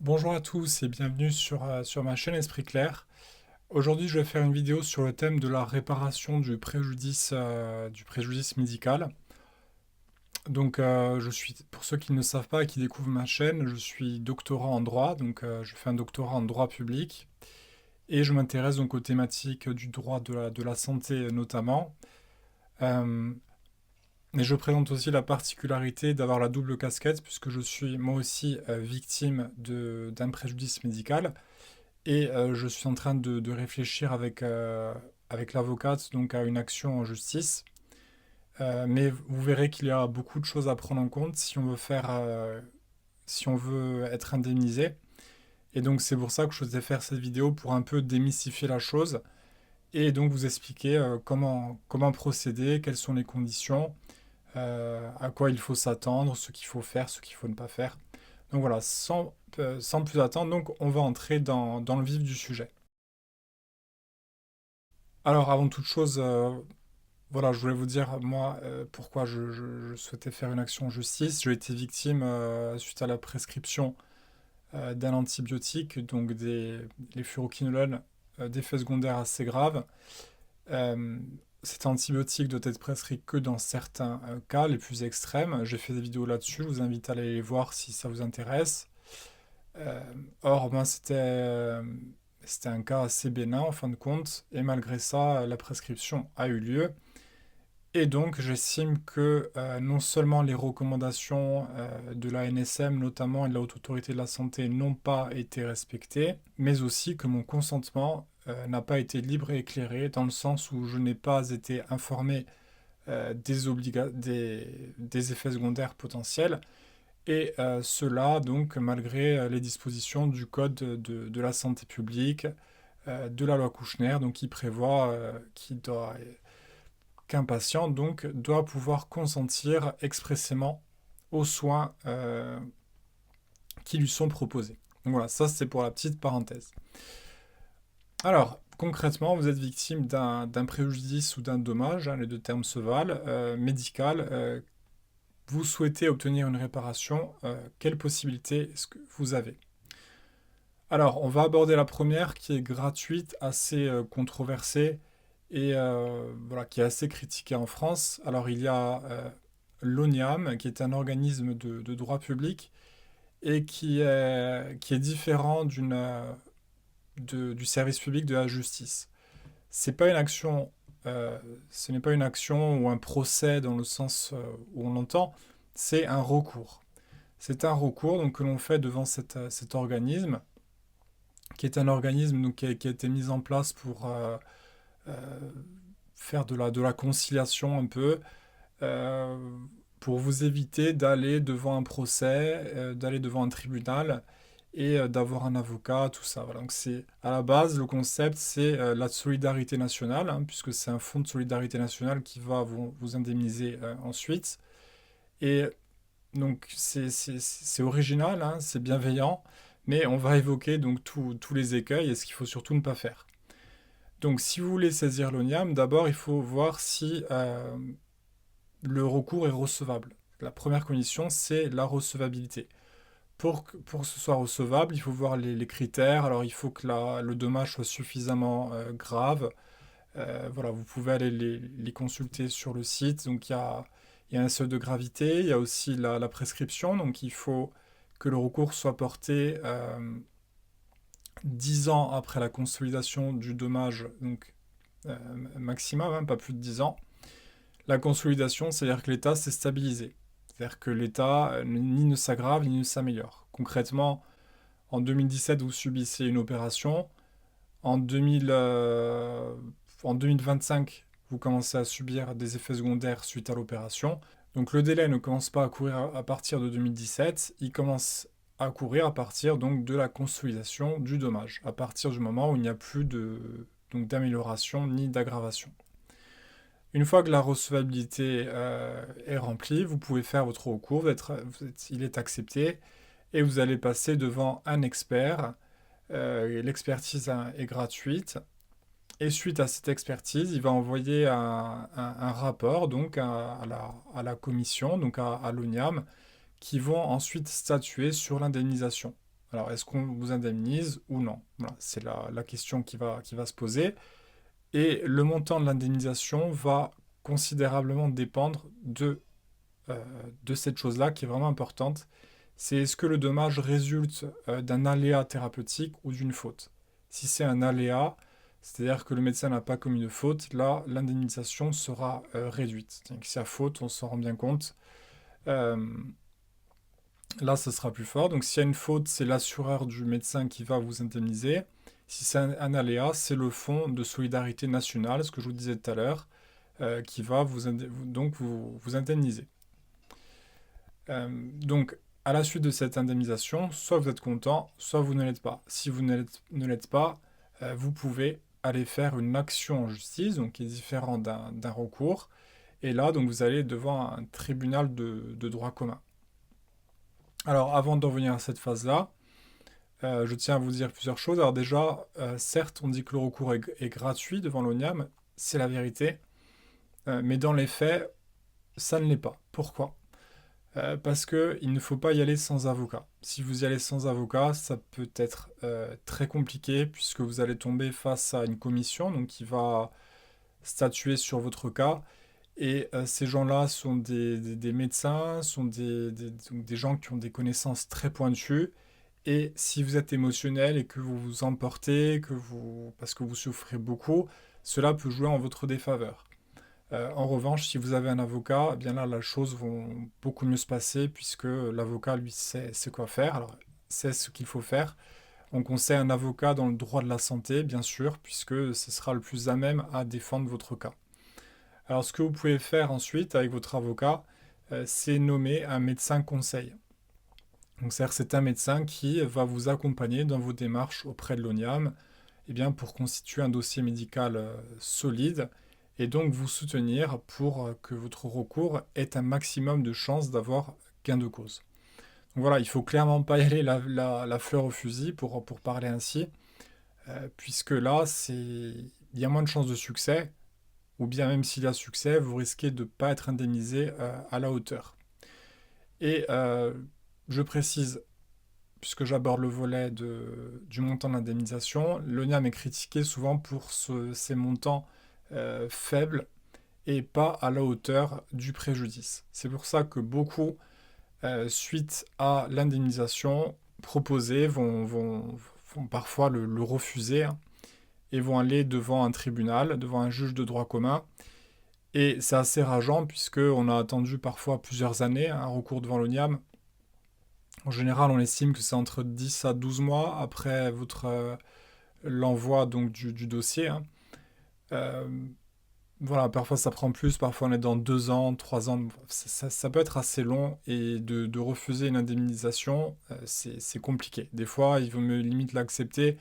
Bonjour à tous et bienvenue sur ma chaîne Esprit Clair. Aujourd'hui, je vais faire une vidéo sur le thème de la réparation du préjudice médical. Donc, pour ceux qui ne le savent pas et qui découvrent ma chaîne, je suis doctorant en droit, donc je fais un doctorat en droit public et je m'intéresse donc aux thématiques du droit de la santé notamment. Euh, et je présente aussi la particularité d'avoir la double casquette puisque je suis moi aussi victime d'un préjudice médical. Et je suis en train de réfléchir avec l'avocate donc à une action en justice. Mais vous verrez qu'il y a beaucoup de choses à prendre en compte si on veut être indemnisé. Et donc c'est pour ça que je souhaitais faire cette vidéo pour un peu démystifier la chose et donc vous expliquer comment procéder, quelles sont les conditions, à quoi il faut s'attendre, ce qu'il faut faire, ce qu'il faut ne pas faire. Donc voilà, sans plus attendre, donc on va entrer dans le vif du sujet. Alors, avant toute chose, voilà, je voulais vous dire, moi, pourquoi je souhaitais faire une action en justice. J'ai été victime, suite à la prescription d'un antibiotique, donc les furoquinolones, d'effets secondaires assez graves. Euh, Cet antibiotique doit être prescrit que dans certains cas les plus extrêmes. J'ai fait des vidéos là-dessus, je vous invite à aller les voir si ça vous intéresse. Euh, Or, ben, c'était un cas assez bénin en fin de compte, et malgré ça, la prescription a eu lieu. Et donc, j'estime que non seulement les recommandations de la NSM, notamment, et de la Haute Autorité de la Santé, n'ont pas été respectées, mais aussi que mon consentement n'a pas été libre et éclairé, dans le sens où je n'ai pas été informé des effets secondaires potentiels, et cela, donc, malgré les dispositions du Code de la santé publique, de la loi Kouchner, donc, qui prévoit qu'un patient donc doit pouvoir consentir expressément aux soins qui lui sont proposés. Donc voilà, ça c'est pour la petite parenthèse. Alors, concrètement, vous êtes victime d'un préjudice ou d'un dommage, hein, les deux termes se valent, médical. Vous souhaitez obtenir une réparation, quelle possibilité est-ce que vous avez? Alors, on va aborder la première qui est gratuite, assez controversée et voilà, qui est assez critiquée en France. Alors, il y a l'ONIAM, qui est un organisme de droit public et qui est différent du service public de la justice. C'est pas une action, ce n'est pas une action ou un procès dans le sens où on l'entend, c'est un recours. C'est un recours donc, que l'on fait devant cet organisme qui est un organisme donc, qui a été mis en place pour euh, faire de la conciliation un peu, euh, pour vous éviter d'aller devant un procès, d'aller devant un tribunal et d'avoir un avocat, tout ça. Voilà. Donc c'est à la base le concept, c'est la solidarité nationale, hein, puisque c'est un fonds de solidarité nationale qui va vous indemniser ensuite. Et donc c'est original, hein, c'est bienveillant, mais on va évoquer donc tous les écueils et ce qu'il faut surtout ne pas faire. Donc si vous voulez saisir l'ONIAM, d'abord il faut voir si le recours est recevable. La première condition, c'est la recevabilité. Pour que ce soit recevable, il faut voir les critères. Alors il faut que le dommage soit suffisamment grave. Voilà, vous pouvez aller les consulter sur le site. Donc il y a un seuil de gravité, il y a aussi la prescription. Donc il faut que le recours soit porté 10 ans après la consolidation du dommage, donc maximum, hein, pas plus de 10 ans. La consolidation, c'est-à-dire que l'état s'est stabilisé. C'est-à-dire que l'état ni ne s'aggrave ni ne s'améliore. Concrètement, en 2017, vous subissez une opération. En 2000, en 2025, vous commencez à subir des effets secondaires suite à l'opération. Donc le délai ne commence pas à courir à partir de 2017, il commence à courir à partir donc de la consolidation du dommage, à partir du moment où il n'y a plus d'amélioration ni d'aggravation. Une fois que la recevabilité est remplie, vous pouvez faire votre recours, il est accepté et vous allez passer devant un expert. L'expertise est gratuite. Et suite à cette expertise, il va envoyer un rapport donc à la commission, donc à l'ONIAM, qui vont ensuite statuer sur l'indemnisation. Alors, est-ce qu'on vous indemnise ou non? Voilà, c'est la question qui va se poser. Et le montant de l'indemnisation va considérablement dépendre de cette chose-là qui est vraiment importante. C'est est-ce que le dommage résulte d'un aléa thérapeutique ou d'une faute? Si c'est un aléa, c'est-à-dire que le médecin n'a pas commis de faute, là, l'indemnisation sera réduite. Donc, si à faute, on s'en rend bien compte. Euh, Là, ça sera plus fort. Donc, s'il y a une faute, c'est l'assureur du médecin qui va vous indemniser. Si c'est un aléa, c'est le fonds de solidarité nationale, ce que je vous disais tout à l'heure, qui va vous indemniser. Donc, à la suite de cette indemnisation, soit vous êtes content, soit vous ne l'êtes pas. Si vous ne l'êtes pas, vous pouvez aller faire une action en justice, donc qui est différent d'un recours. Et là, donc, vous allez devant un tribunal de droit commun. Alors, avant d'en venir à cette phase-là, je tiens à vous dire plusieurs choses. Alors déjà, certes, on dit que le recours est gratuit devant l'ONIAM, c'est la vérité, mais dans les faits, ça ne l'est pas. Pourquoi? Parce qu'il ne faut pas y aller sans avocat. Si vous y allez sans avocat, ça peut être très compliqué puisque vous allez tomber face à une commission donc qui va statuer sur votre cas. Et ces gens-là sont des médecins, sont donc des gens qui ont des connaissances très pointues. Et si vous êtes émotionnel et que vous vous emportez, parce que vous souffrez beaucoup, cela peut jouer en votre défaveur. En revanche, si vous avez un avocat, eh bien là, les choses vont beaucoup mieux se passer puisque l'avocat, lui, sait quoi faire, alors sait ce qu'il faut faire. On conseille un avocat dans le droit de la santé, bien sûr, puisque ce sera le plus à même à défendre votre cas. Alors, ce que vous pouvez faire ensuite avec votre avocat, c'est nommer un médecin conseil. Donc, c'est un médecin qui va vous accompagner dans vos démarches auprès de l'ONIAM, eh bien, pour constituer un dossier médical solide et donc vous soutenir pour que votre recours ait un maximum de chances d'avoir gain de cause. Donc voilà, il ne faut clairement pas y aller la fleur au fusil pour parler ainsi, puisque là, il y a moins de chances de succès, ou bien même s'il y a succès, vous risquez de ne pas être indemnisé à la hauteur. Et je précise, puisque j'aborde le volet du montant d'indemnisation, l'ONIAM est critiqué souvent pour ces montants faibles et pas à la hauteur du préjudice. C'est pour ça que beaucoup, suite à l'indemnisation proposée, vont parfois le refuser hein, et vont aller devant un tribunal, devant un juge de droit commun. Et c'est assez rageant puisqu'on a attendu parfois plusieurs années un recours devant l'ONIAM. En général, on estime que c'est entre 10 à 12 mois après l'envoi donc du dossier. Hein. Euh, voilà, parfois ça prend plus, parfois on est dans 2 ans, 3 ans. Ça peut être assez long et de refuser une indemnisation, c'est compliqué. Des fois, il vaut mieux limite l'accepter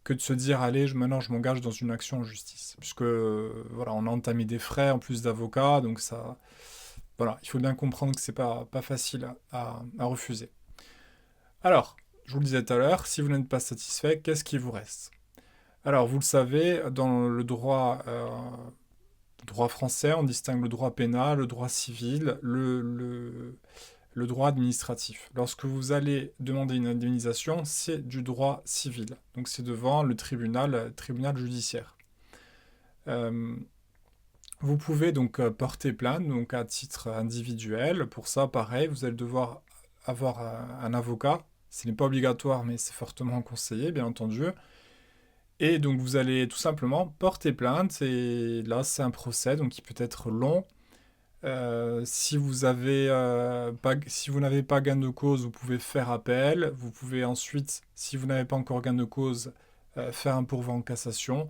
que de se dire allez, maintenant je m'engage dans une action en justice. Puisque voilà, on a entamé des frais en plus d'avocat, donc ça. Voilà, il faut bien comprendre que c'est pas facile à refuser. Alors, je vous le disais tout à l'heure, si vous n'êtes pas satisfait, qu'est-ce qui vous reste? Alors, vous le savez, dans le droit français, on distingue le droit pénal, le droit civil, le droit administratif. Lorsque vous allez demander une indemnisation, c'est du droit civil. Donc c'est devant le tribunal judiciaire. Vous pouvez donc porter plainte donc à titre individuel. Pour ça, pareil, vous allez devoir avoir un avocat. Ce n'est pas obligatoire, mais c'est fortement conseillé, bien entendu. Et donc vous allez tout simplement porter plainte. Et là, c'est un procès donc qui peut être long. Si vous n'avez pas gain de cause, vous pouvez faire appel. Vous pouvez ensuite, si vous n'avez pas encore gain de cause, faire un pourvoi en cassation.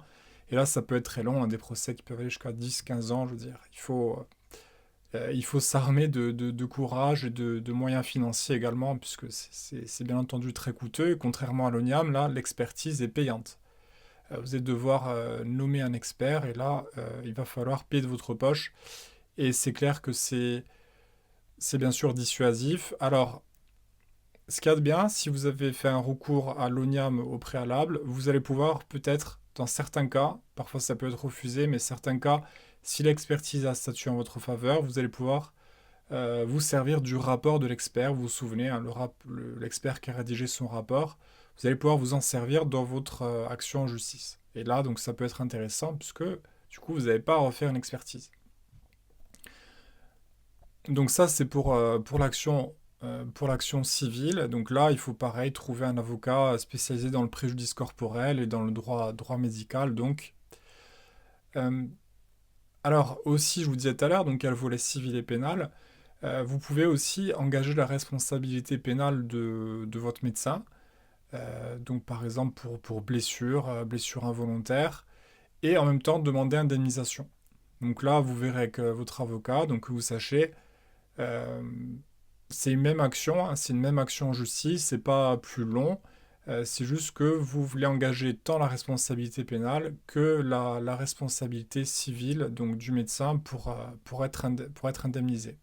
Et là, ça peut être très long, hein, des procès qui peuvent aller jusqu'à 10-15 ans, je veux dire. Il faut s'armer de courage et de moyens financiers également, puisque c'est bien entendu très coûteux. Et contrairement à l'ONIAM, là, l'expertise est payante. Vous allez devoir nommer un expert, et là, il va falloir payer de votre poche. Et c'est clair que c'est bien sûr dissuasif. Alors, ce qu'il y a de bien, si vous avez fait un recours à l'ONIAM au préalable, vous allez pouvoir peut-être, dans certains cas, parfois ça peut être refusé, mais certains cas, si l'expertise a statué en votre faveur, vous allez pouvoir vous servir du rapport de l'expert. Vous vous souvenez, hein, l'expert qui a rédigé son rapport, vous allez pouvoir vous en servir dans votre action en justice. Et là, donc, ça peut être intéressant puisque, du coup, vous n'avez pas à refaire une expertise. Donc ça, c'est pour l'action civile. Donc là, il faut pareil trouver un avocat spécialisé dans le préjudice corporel et dans le droit médical. Donc, euh, alors aussi, je vous disais tout à l'heure, donc il y a le volet civil et pénal. Vous pouvez aussi engager la responsabilité pénale de votre médecin. Donc par exemple pour blessure, blessure involontaire, et en même temps demander indemnisation. Donc là, vous verrez avec votre avocat, donc que vous sachiez. Euh, c'est une même action, hein, c'est une même action en justice, c'est pas plus long. C'est juste que vous voulez engager tant la responsabilité pénale que la responsabilité civile, donc du médecin, pour être indemnisé.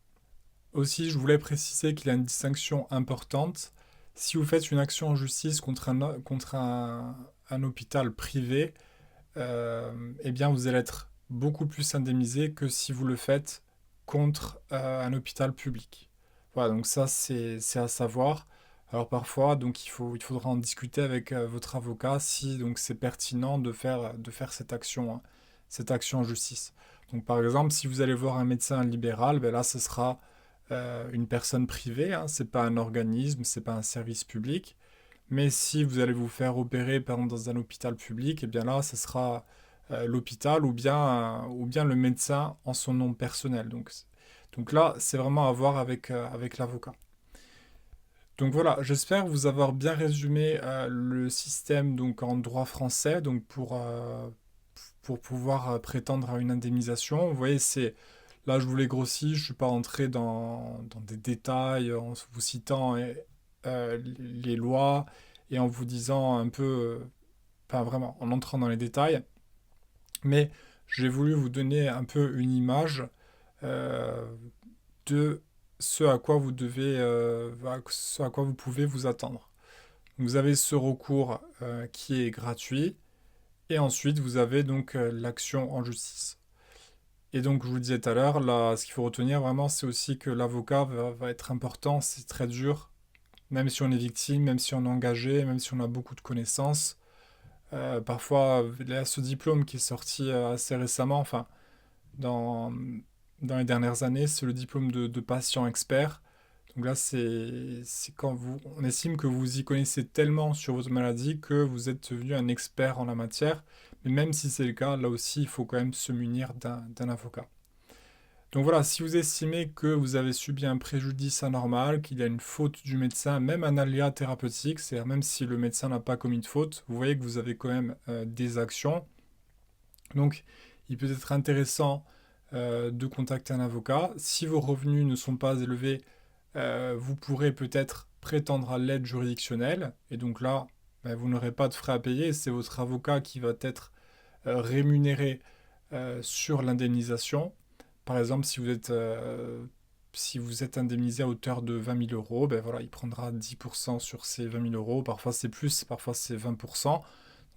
Aussi, je voulais préciser qu'il y a une distinction importante. Si vous faites une action en justice contre un hôpital privé, eh bien vous allez être beaucoup plus indemnisé que si vous le faites contre un hôpital public. Voilà, donc ça c'est à savoir. Alors parfois, donc il faudra en discuter avec votre avocat si donc c'est pertinent de faire cette action, hein, cette action en justice. Donc par exemple, si vous allez voir un médecin libéral, ben là ce sera une personne privée, hein, c'est pas un organisme, c'est pas un service public. Mais si vous allez vous faire opérer par exemple dans un hôpital public, et bien là, ce sera l'hôpital ou bien le médecin en son nom personnel. Donc là, c'est vraiment à voir avec l'avocat. Donc voilà, j'espère vous avoir bien résumé le système donc en droit français donc pour pouvoir prétendre à une indemnisation. Vous voyez, là je vous l'ai grossi, je ne suis pas entré dans des détails en vous citant les lois et en vous disant un peu, pas vraiment, en entrant dans les détails, mais j'ai voulu vous donner un peu une image euh, de ce à quoi vous devez, ce à quoi vous pouvez vous attendre. Vous avez ce recours qui est gratuit et ensuite vous avez donc l'action en justice. Et donc, je vous le disais tout à l'heure, là, ce qu'il faut retenir vraiment, c'est aussi que l'avocat va être important, c'est très dur, même si on est victime, même si on est engagé, même si on a beaucoup de connaissances. Parfois, il y a ce diplôme qui est sorti assez récemment, enfin, dans, dans les dernières années, c'est le diplôme de patient expert. Donc là, c'est quand on estime que vous y connaissez tellement sur votre maladie que vous êtes devenu un expert en la matière. Mais même si c'est le cas, là aussi, il faut quand même se munir d'un avocat. Donc voilà, si vous estimez que vous avez subi un préjudice anormal, qu'il y a une faute du médecin, même un aléa thérapeutique, c'est-à-dire même si le médecin n'a pas commis de faute, vous voyez que vous avez quand même des actions. Donc il peut être intéressant de contacter un avocat. Si vos revenus ne sont pas élevés, vous pourrez peut-être prétendre à l'aide juridictionnelle. Et donc là, ben, vous n'aurez pas de frais à payer. C'est votre avocat qui va être rémunéré sur l'indemnisation. Par exemple, si vous êtes indemnisé à hauteur de 20 000 euros, ben voilà, il prendra 10% sur ces 20 000 euros. Parfois c'est plus, parfois c'est 20%.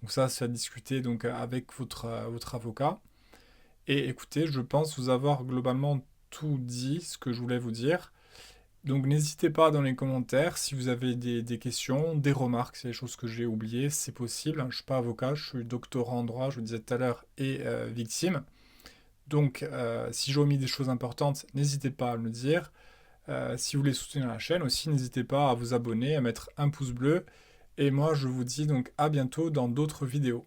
Donc ça, c'est à discuter donc, avec votre avocat. Et écoutez, je pense vous avoir globalement tout dit, ce que je voulais vous dire. Donc n'hésitez pas dans les commentaires si vous avez des questions, des remarques, c'est des choses que j'ai oubliées, c'est possible. Je ne suis pas avocat, je suis doctorant en droit, je vous le disais tout à l'heure, et victime. Donc si j'ai omis des choses importantes, n'hésitez pas à me le dire. Si vous voulez soutenir la chaîne aussi, n'hésitez pas à vous abonner, à mettre un pouce bleu. Et moi, je vous dis donc à bientôt dans d'autres vidéos.